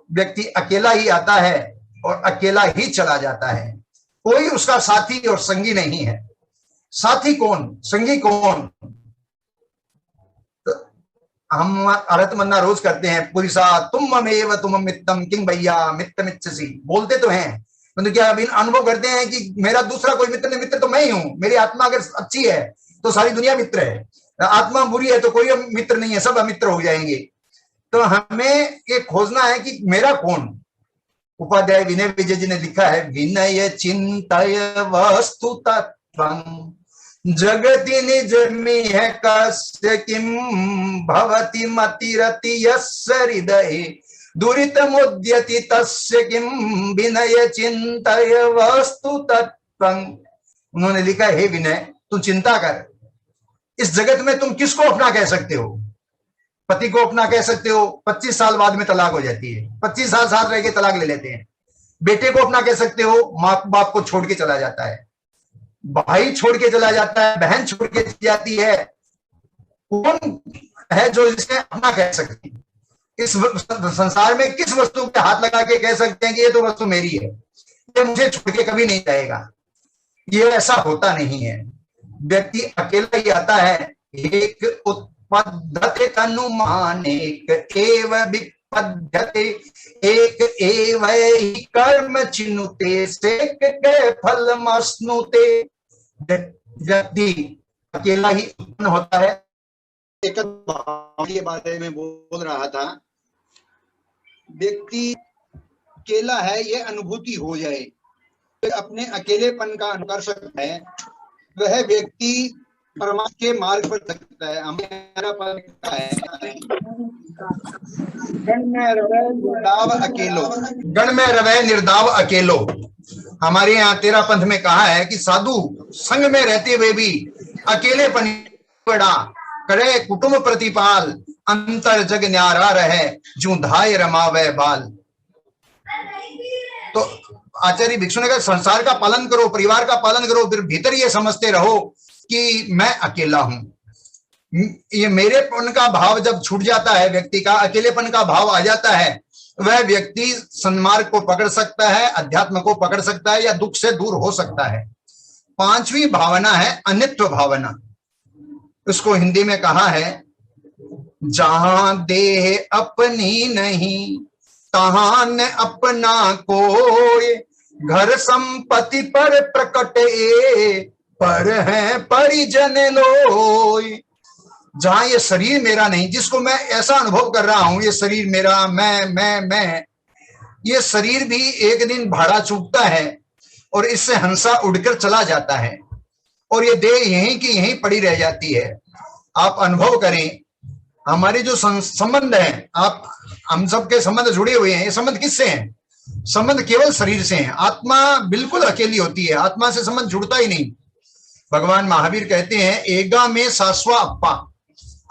व्यक्ति अकेला ही आता है और अकेला ही चला जाता है, कोई उसका साथी और संगी नहीं है। साथी कौन, संगी कौन? हम अर्थ मन्ना रोज करते हैं, पुरुषा तुम ममेव तुम मित्तम किंग भैया मित्तमिच्छसि, बोलते तो हैं परंतु क्या अभी अनुभव करते हैं कि मेरा दूसरा कोई मित्र नहीं, मित्र तो मैं ही हूं। मेरी आत्मा अगर अच्छी है तो सारी दुनिया मित्र है, आत्मा बुरी है तो कोई मित्र नहीं है, सब अमित्र हो जाएंगे। तो हमें ये खोजना है कि मेरा कौन। उपाध्याय विनय विजय जी ने लिखा है, विनय चिंतय वस्तु तत्वं जगति निजमिह कस्य किम भवति मतिरति यस्य हृदये दुरितमुद्यति तस्य किम विनय चिंतय वस्तु तत्वं। उन्होंने लिखा, हे विनय, तू चिंता कर, इस जगत में तुम किसको अपना कह सकते हो? पति को अपना कह सकते हो, 25 साल बाद में तलाक हो जाती है, 25 साल रह के तलाक ले लेते हैं। बेटे को अपना कह सकते हो, माँ बाप को छोड़ के चला जाता है, भाई छोड़ के चला जाता है, बहन छोड़ के जाती है। कौन है जो इसे अपना कह सकती? इस संसार में किस वस्तु पे हाथ लगा के कह सकते हैं कि ये तो वस्तु मेरी है, ये मुझे छोड़ के कभी नहीं जाएगा? ये ऐसा होता नहीं है। व्यक्ति अकेला ही आता है। एक उत्पद्यते अनुमान एक एव विपद्यते, एक एव ही कर्म चिनुते सेक के फल मस्नुते। व्यक्ति अकेला ही उत्पन्न होता है। एक के बारे में बोल रहा था, व्यक्ति अकेला है ये अनुभूति हो जाए, तो अपने अकेलेपन का अनुकर सकता है, वह व्यक्ति परमात्मा के मार्ग पर सकता है। हमारा गण में रवे निर्दाव अकेलो, गण में रवे निर्दाव अकेलो। हमारे यहाँ तेरा पंथ में कहा है कि साधु संग में रहते हुए भी अकेलेपन बड़ा करे कुटुंब प्रतिपाल, अंतर जग न्यारा रहे जू धाय रमावे बाल। तो आचार्य भिक्षु ने कहा, संसार का पालन करो, परिवार का पालन करो, फिर भीतर ये समझते रहो कि मैं अकेला हूं। ये मेरेपन का भाव जब छूट जाता है, व्यक्ति का अकेलेपन का भाव आ जाता है, वह व्यक्ति सन्मार्ग को पकड़ सकता है, अध्यात्म को पकड़ सकता है या दुख से दूर हो सकता है। पांचवी भावना है अनित्व भावना। उसको हिंदी में कहा है, जहां देह अपनी नहीं तहां न अपना कोई, घर संपत्ति पर प्रकटे पर है परिजन लोई। जहां ये शरीर मेरा नहीं, जिसको मैं ऐसा अनुभव कर रहा हूं ये शरीर मेरा, मैं, ये शरीर भी एक दिन भाड़ा चूकता है और इससे हंसा उड़कर चला जाता है और ये देह यहीं की यहीं पड़ी रह जाती है। आप अनुभव करें, हमारे जो संबंध है, आप हम सबके संबंध जुड़े हुए हैं, ये संबंध किससे हैं? संबंध केवल शरीर से है। आत्मा बिल्कुल अकेली होती है, आत्मा से संबंध जुड़ता ही नहीं। भगवान महावीर कहते हैं, एगा में शाश्वा अप्पा,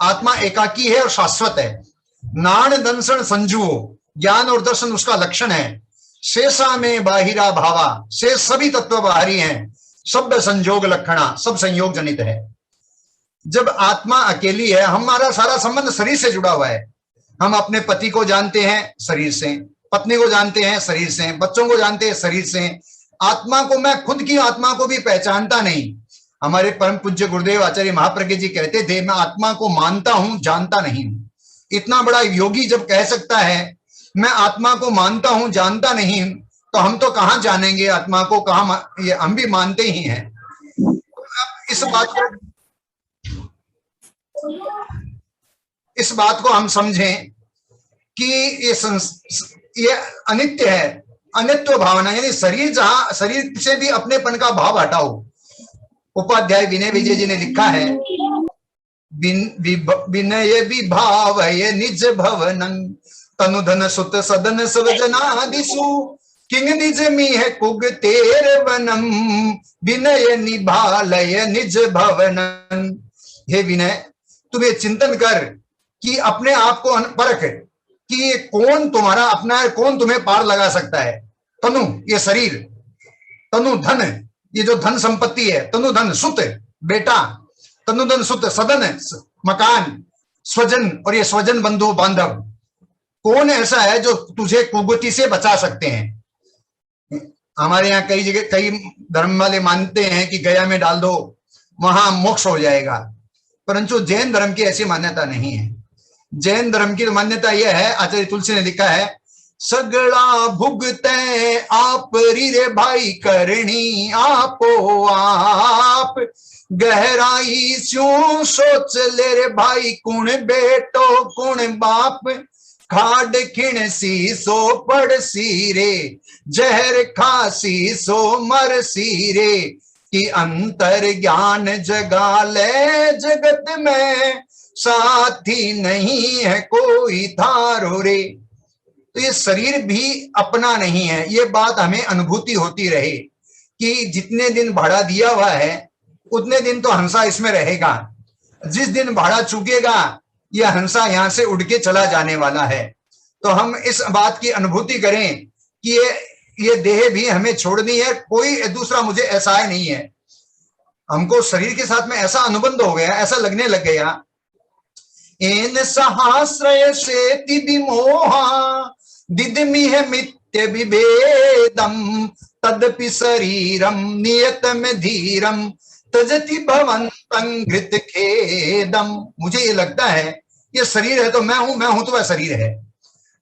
आत्मा एकाकी है और शाश्वत है। नाण दंसन संजुओ, ज्ञान और दर्शन उसका लक्षण है। शेषा में बाहिरा भावा, शेष सभी तत्व बाहरी हैं। शब्द संयोग लक्षणा, सब संयोग जनित है। जब आत्मा अकेली है, हमारा सारा संबंध शरीर से जुड़ा हुआ है। हम अपने पति को जानते हैं शरीर से, पत्नी को जानते हैं शरीर से, बच्चों को जानते हैं शरीर से। आत्मा को, मैं खुद की आत्मा को भी पहचानता नहीं। हमारे परम पूज्य गुरुदेव आचार्य महाप्रज्ञ जी कहते थे, मैं आत्मा को मानता हूं, जानता नहीं। इतना बड़ा योगी जब कह सकता है मैं आत्मा को मानता हूं, जानता नहीं, तो हम तो कहां जानेंगे आत्मा को, कहां, ये हम भी मानते ही हैं। अब इस बात को हम समझें कि ये अनित्य है, अनित्य भावना, यानी शरीर, जहां शरीर से भी अपनेपन का भाव हटाओ। उपाध्याय विनय विजय जी ने लिखा है, विनय विभाव ये निज भवनं, तनु धन सुत सदन सब जनादिसु, किंग निज मी है कुग तेर वनम, विनय निभालय निज भवनं। हे विनय, तुम ये चिंतन कर कि अपने आप को परख कि कौन तुम्हारा अपना है, कौन तुम्हें पार लगा सकता है। तनु ये शरीर, तनु धन ये जो धन संपत्ति है, तनु धन सुत बेटा, तनु धन सुत सदन मकान, स्वजन और ये स्वजन बंधु बांधव, कौन ऐसा है जो तुझे कुगति से बचा सकते हैं। हमारे यहाँ कई जगह कई धर्म वाले मानते हैं कि गया में डाल दो वहां मोक्ष हो जाएगा, परंतु जैन धर्म की ऐसी मान्यता नहीं है। जैन धर्म की मान्यता यह है, आचार्य तुलसी ने लिखा है, सगड़ा भुगते आप रे भाई करनी आपो आप, गहराई स्यों सोच ले रे भाई, कुण बेटो कुण बाप, खाड खिण सी सो पड़ सी रे, जहर खासी सो मर सी रे, कि अंतर ज्ञान जगा ले जगत में, साथी नहीं है कोई थारो रे। तो ये शरीर भी अपना नहीं है, ये बात हमें अनुभूति होती रहे कि जितने दिन भाड़ा दिया हुआ है उतने दिन तो हंसा इसमें रहेगा, जिस दिन भाड़ा चुकेगा यह हंसा यहां से उड़ के चला जाने वाला है। तो हम इस बात की अनुभूति करें कि ये देह भी हमें छोड़नी है, कोई दूसरा मुझे एहसास नहीं है। हमको शरीर के साथ में ऐसा अनुबंध हो गया, ऐसा लगने लग गया, एन सहाश्रय से तिदिमोहा दिदमी है मित्य विभेदम, तदपि शरीरम नियतम धीरम, तजति भवंतं घृत खेदम। मुझे ये लगता है ये शरीर है तो मैं हूं तो वह शरीर है,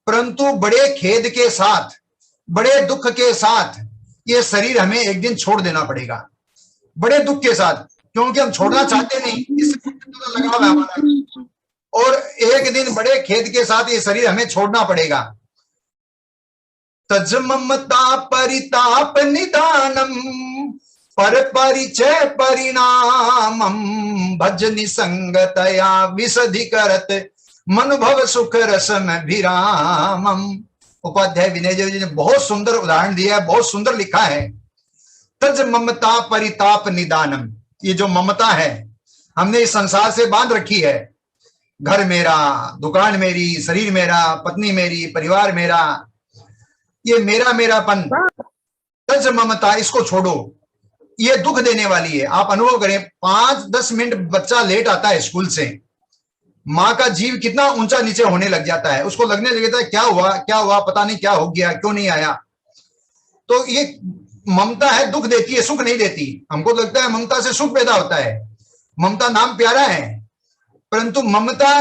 परंतु बड़े खेद के साथ, बड़े दुख के साथ ये शरीर हमें एक दिन छोड़ देना पड़ेगा, बड़े दुख के साथ, क्योंकि हम छोड़ना चाहते नहीं, इससे लगाव है हमारा, और एक दिन बड़े खेद के साथ ये शरीर हमें छोड़ना पड़ेगा। तज ममता परिताप निदानम, पर परिचय परिणामम, भज निसंगतया विशधि करत, मनभव सुख रसम विरामम। उपाध्याय विनय जी ने बहुत सुंदर उदाहरण दिया है, बहुत सुंदर लिखा है। तज ममता परिताप निदानम, ये जो ममता है हमने इस संसार से बांध रखी है, घर मेरा, दुकान मेरी, शरीर मेरा, पत्नी मेरी, परिवार मेरा, ये मेरा मेरापन, तज ममता, इसको छोड़ो, ये दुख देने वाली है। आप अनुभव करें, 5-10 मिनट बच्चा लेट आता है स्कूल से, माँ का जीव कितना ऊंचा नीचे होने लग जाता है, उसको लगने लगता है क्या हुआ, पता नहीं क्या हो गया, क्यों नहीं आया। तो ये ममता है, दुख देती है, सुख नहीं देती। हमको लगता है ममता से सुख पैदा होता है, ममता नाम प्यारा है, परंतु ममता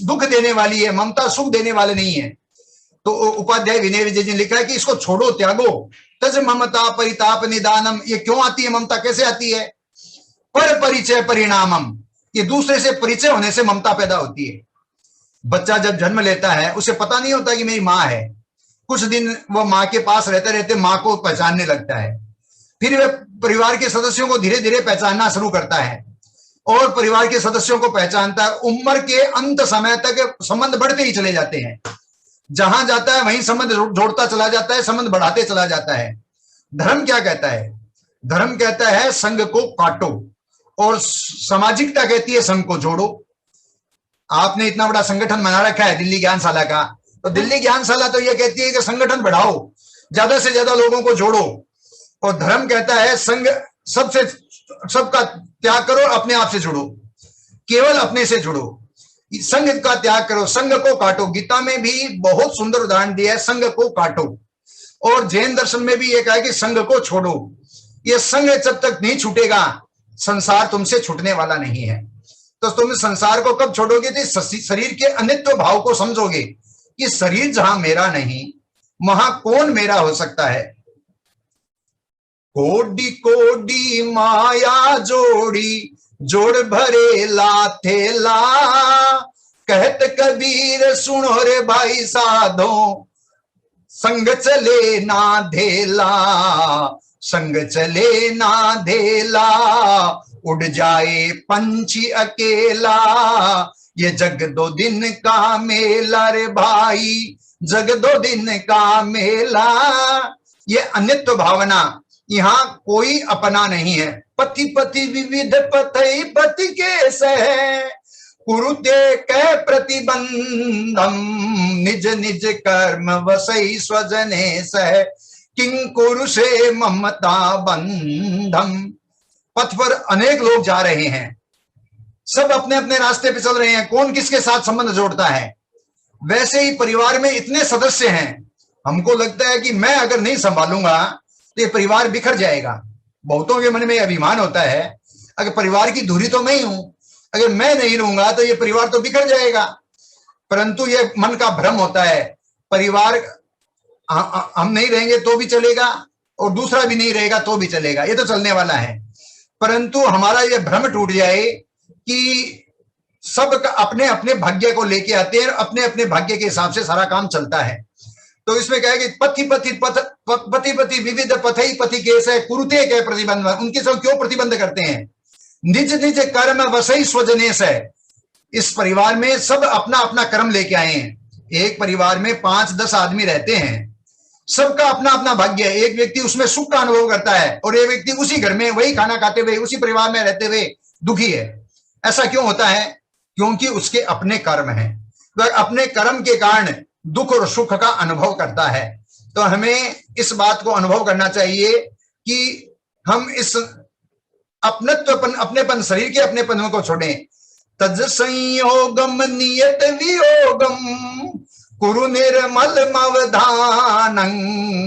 दुख देने वाली है, ममता सुख देने वाले नहीं है। तो उपाध्याय विनय विजय जी ने लिखा है कि इसको छोड़ो, त्यागो। तज ममता परिताप निदानम, ये क्यों आती है ममता, कैसे आती है? पर परिचय परिणामम, ये दूसरे से परिचय होने से ममता पैदा होती है। बच्चा जब जन्म लेता है उसे पता नहीं होता कि मेरी माँ है, कुछ दिन वो माँ के पास रहते रहते माँ को पहचानने लगता है, फिर वह परिवार के सदस्यों को धीरे धीरे पहचानना शुरू करता है और परिवार के सदस्यों को पहचानता है। उम्र के अंत समय तक संबंध बढ़ते ही चले जाते हैं, जहां जाता है वहीं संबंध जोड़ता चला जाता है, संबंध बढ़ाते चला जाता है। धर्म क्या कहता है? धर्म कहता है संघ को काटो, और सामाजिकता कहती है संघ को जोड़ो। आपने इतना बड़ा संगठन बना रखा है दिल्ली ज्ञानशाला का, तो दिल्ली ज्ञानशाला तो यह कहती है कि संगठन बढ़ाओ, ज्यादा से ज्यादा लोगों को जोड़ो। और धर्म कहता है संघ, सबका त्याग करो, अपने आप से जुड़ो, केवल अपने से जुड़ो, संघ का त्याग करो, संघ को काटो। गीता में भी बहुत सुंदर उदाहरण दिया है, संघ को काटो। और जैन दर्शन में भी ये कहा है कि संघ को छोड़ो। ये संघ जब तक नहीं छूटेगा संसार तुमसे छूटने वाला नहीं है। तो तुम संसार को कब छोड़ोगे? तो शरीर के अनित्य भाव को समझोगे कि शरीर जहां मेरा नहीं वहां कौन मेरा हो सकता है। कोडी कोडी माया जोड़ी, जोड़ भरे लाथेला, कहत कबीर सुनो रे भाई साधो, संग चले ना धेला, संग चले ना धेला, उड़ जाए पंछी अकेला, ये जग दो दिन का मेला रे भाई, जग दो दिन का मेला। ये अनित्य भावना, यहाँ कोई अपना नहीं है। पति पति विविध पथई पति के सह, कुरुते कै प्रतिबंधम, निज निज कर्म वसई स्वजने सह, किंकुरु से ममता बंधम। पथ पर अनेक लोग जा रहे हैं, सब अपने अपने रास्ते पे चल रहे हैं, कौन किसके साथ संबंध जोड़ता है। वैसे ही परिवार में इतने सदस्य हैं, हमको लगता है कि मैं अगर नहीं संभालूंगा तो ये परिवार बिखर जाएगा। बहुतों के मन में अभिमान होता है अगर परिवार की धुरी तो मैं ही हूं, अगर मैं नहीं रहूंगा तो ये परिवार तो बिखर जाएगा। परंतु ये मन का भ्रम होता है, परिवार हम नहीं रहेंगे तो भी चलेगा और दूसरा भी नहीं रहेगा तो भी चलेगा, ये तो चलने वाला है। परंतु हमारा ये भ्रम टूट जाए कि सब अपने अपने भाग्य को लेके आते हैं, अपने अपने भाग्य के हिसाब से सारा काम चलता है। तो इसमें क्या है कि पति पति पति पति विविध पथई पति केस है, कुरुते के प्रतिबंध, उनके सब क्यों प्रतिबंध करते हैं। निज निज कर्म वसई स्वजने से, इस परिवार में सब अपना अपना कर्म लेके आए हैं। एक परिवार में 5-10 आदमी रहते हैं, सबका अपना अपना भाग्य है। एक व्यक्ति उसमें सुख का अनुभव करता है और एक व्यक्ति उसी घर में वही खाना खाते हुए उसी परिवार में रहते हुए दुखी है। ऐसा क्यों होता है? क्योंकि उसके अपने कर्म हैं, वह अपने कर्म के कारण दुख और सुख का अनुभव करता है। तो हमें इस बात को अनुभव करना चाहिए कि हम इस अपनत्वपन, अपनेपन, शरीर के अपनेपन को छोड़ें। तज संयोगम नियत वियोगम, कुरु निर्मल मवधानं,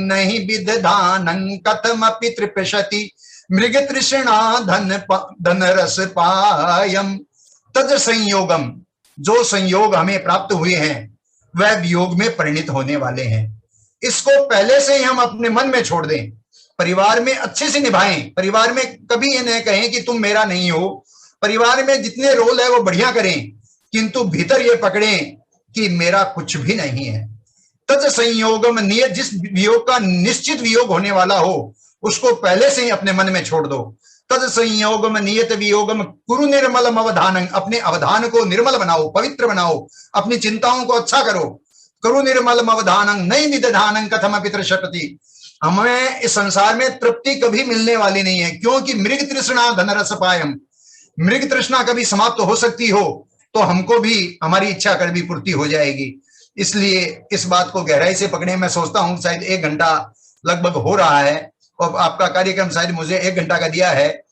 नहीं विदधानं कथमपि तृप्यति, मृग तृष्णा धन रस पायम। तज संयोगम, जो संयोग हमें प्राप्त हुए हैं वह वियोग में परिणित होने वाले हैं। इसको पहले से ही हम अपने मन में छोड़ दें, परिवार में अच्छे से निभाएं। परिवार में कभी ये न कहें कि तुम मेरा नहीं हो। परिवार में जितने रोल है वो बढ़िया करें, किंतु भीतर ये पकड़ें कि मेरा कुछ भी नहीं है। तज संयोगम नियत, जिस वियोग का निश्चित वियोग होने वाला हो उसको पहले से ही अपने मन में छोड़ दो। तद संयोगम नियत वियोगम कुरु निर्मलम अवधानं, अपने अवधान को निर्मल बनाओ, पवित्र बनाओ, अपनी चिंताओं को अच्छा करो। कुरु निर्मलम अवधानं नहीं निदधानं कथमपि तृष्यति, हमें इस संसार में तृप्ति कभी मिलने वाली नहीं है, क्योंकि मृग तृष्णा धन रस पायम। मृग तृष्णा कभी समाप्त हो सकती हो तो हमको भी हमारी इच्छा कर भी पूर्ति हो जाएगी। इसलिए इस बात को गहराई से पकड़े। मैं सोचता हूं शायद 1 घंटा लगभग हो रहा है और आपका कार्यक्रम शायद मुझे 1 घंटा का दिया है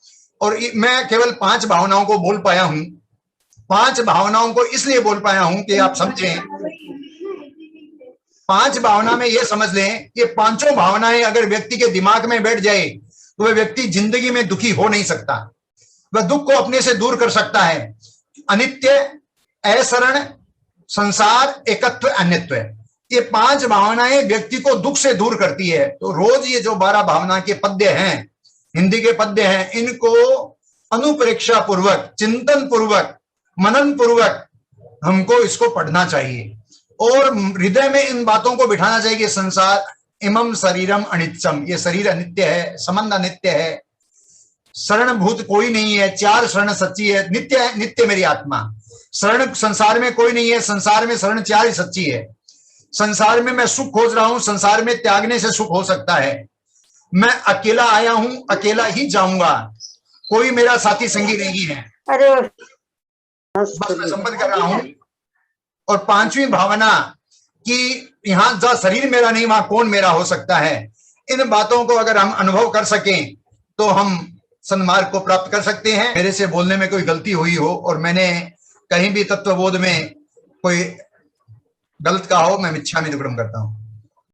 और मैं केवल 5 भावनाओं को बोल पाया हूं। 5 भावनाओं को इसलिए बोल पाया हूं कि आप समझें। 5 भावना में यह समझ लें, ये पांचों भावनाएं अगर व्यक्ति के दिमाग में बैठ जाए तो वह व्यक्ति जिंदगी में दुखी हो नहीं सकता, वह दुख को अपने से दूर कर सकता है। अनित्य, असरण, संसार, एकत्व, अन्यत्व, ये 5 भावनाएं व्यक्ति को दुख से दूर करती है। तो रोज ये जो 12 भावना के पद्य हैं, हिंदी के पद्य हैं, इनको अनुप्रेक्षा पूर्वक, चिंतन पूर्वक, मनन पूर्वक हमको इसको पढ़ना चाहिए और हृदय में इन बातों को बिठाना चाहिए कि संसार इमं शरीरम अनित्यम, ये शरीर अनित्य है, संबंध अनित्य है, शरण भूत कोई नहीं है, 4 शरण सच्ची है, नित्य है, नित्य मेरी आत्मा। शरण संसार में कोई नहीं है, संसार में शरण 4 ही सच्ची है। संसार में मैं सुख खोज रहा हूं, संसार में त्यागने से सुख हो सकता है। मैं अकेला आया हूं, अकेला ही जाऊंगा, कोई मेरा साथी संगी नहीं है, बस मैं संबंध कर रहा हूं। और 5वीं भावना कि यहां जहां शरीर मेरा नहीं वहां कौन मेरा हो सकता है। इन बातों को अगर हम अनुभव कर सकें तो हम सन्मार्ग को प्राप्त कर सकते हैं। मेरे से बोलने में कोई गलती हुई हो और मैंने कहीं भी तत्वबोध में कोई गलत कहा हो, मैं मिच्छामि दुक्कडम करता हूं।